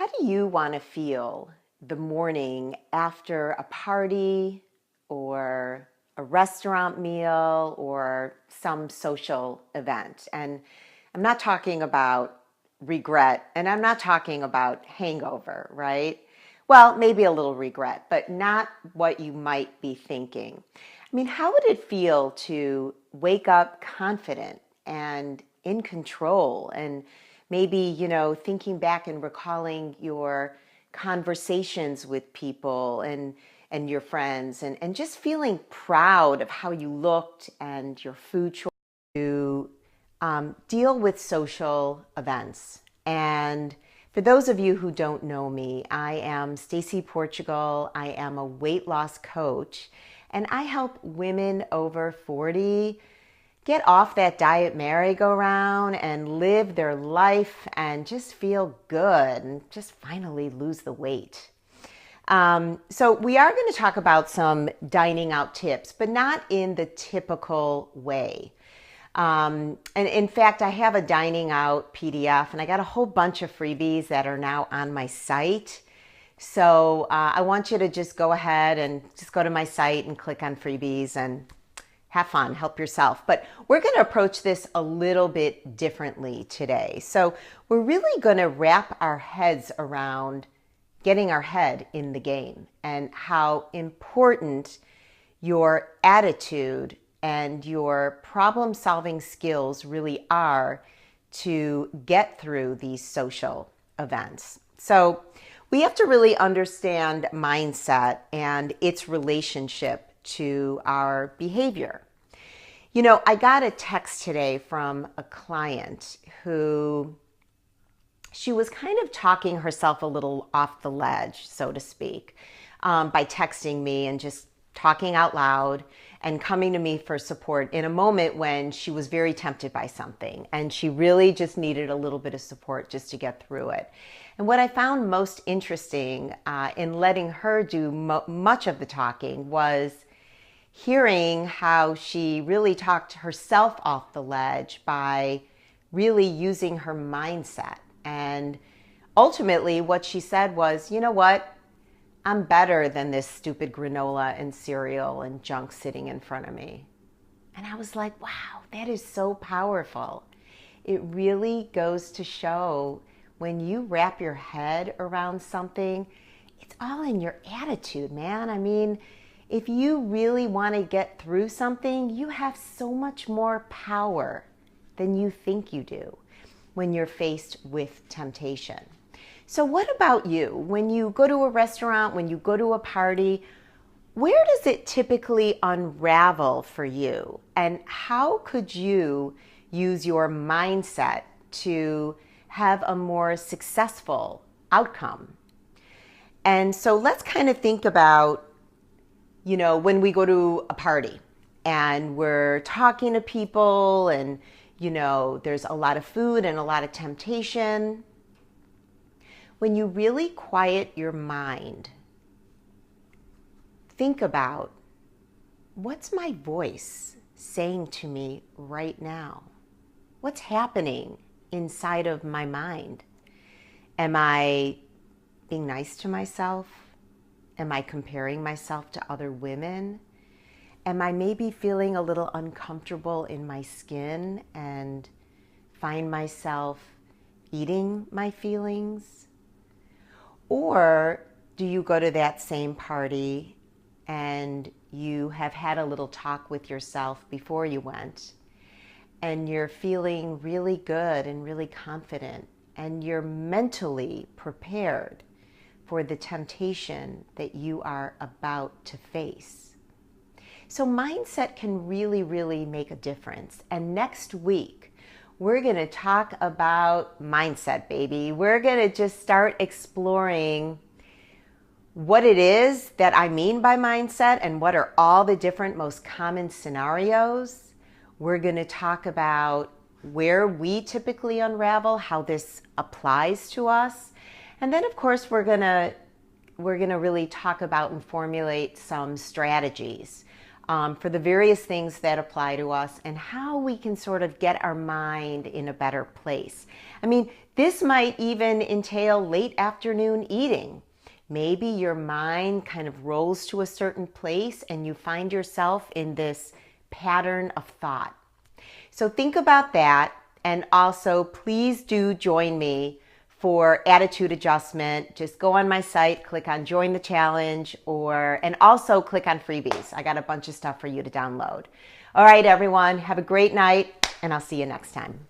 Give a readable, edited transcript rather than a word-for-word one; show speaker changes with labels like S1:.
S1: How do you want to feel the morning after a party or a restaurant meal or some social event? And I'm not talking about regret and I'm not talking about hangover, right? Well, maybe a little regret, but not what you might be thinking. I mean, how would it feel to wake up confident and in control and maybe, thinking back and recalling your conversations with people and your friends and just feeling proud of how you looked and your food choice to deal with social events. And for those of you who don't know me, I am Stacy Portugal. I am a weight loss coach, and I help women over 40 get off that diet merry-go-round and live their life and just feel good and just finally lose the weight. So we are going to talk about some dining out tips, but not in the typical way. And in fact, I have a dining out PDF and I got a whole bunch of freebies that are now on my site. So I want you to just go ahead and just go to my site and click on freebies and have fun, help yourself. But we're going to approach this a little bit differently today. So we're really going to wrap our heads around getting our head in the game and how important your attitude and your problem-solving skills really are to get through these social events. So we have to really understand mindset and its relationship to our behavior. I got a text today from a client who she was kind of talking herself a little off the ledge, so to speak, by texting me and just talking out loud and coming to me for support in a moment when she was very tempted by something and she really just needed a little bit of support just to get through it. And what I found most interesting in letting her do much of the talking was hearing how she really talked herself off the ledge by really using her mindset. And ultimately what she said was, you know what? I'm better than this stupid granola and cereal and junk sitting in front of me. And I was like, wow, that is so powerful. It really goes to show when you wrap your head around something, it's all in your attitude, man. I mean, if you really want to get through something, you have so much more power than you think you do when you're faced with temptation. So what about you? When you go to a restaurant, when you go to a party, where does it typically unravel for you? And how could you use your mindset to have a more successful outcome? And so let's kind of think about when we go to a party and we're talking to people and, there's a lot of food and a lot of temptation. When you really quiet your mind, think about what's my voice saying to me right now? What's happening inside of my mind? Am I being nice to myself? Am I comparing myself to other women? Am I maybe feeling a little uncomfortable in my skin and find myself eating my feelings? Or do you go to that same party and you have had a little talk with yourself before you went and you're feeling really good and really confident and you're mentally prepared for the temptation that you are about to face? So mindset can really, really make a difference. And next week, we're going to talk about mindset, baby. We're going to just start exploring what it is that I mean by mindset and what are all the different most common scenarios. We're going to talk about where we typically unravel, how this applies to us. And then, of course, we're going to really talk about and formulate some strategies for the various things that apply to us and how we can sort of get our mind in a better place. I mean, this might even entail late afternoon eating. Maybe your mind kind of rolls to a certain place and you find yourself in this pattern of thought. So think about that, and also please do join me for attitude adjustment. Just go on my site, click on join the challenge, and also click on freebies. I got a bunch of stuff for you to download. All right, everyone, have a great night, and I'll see you next time.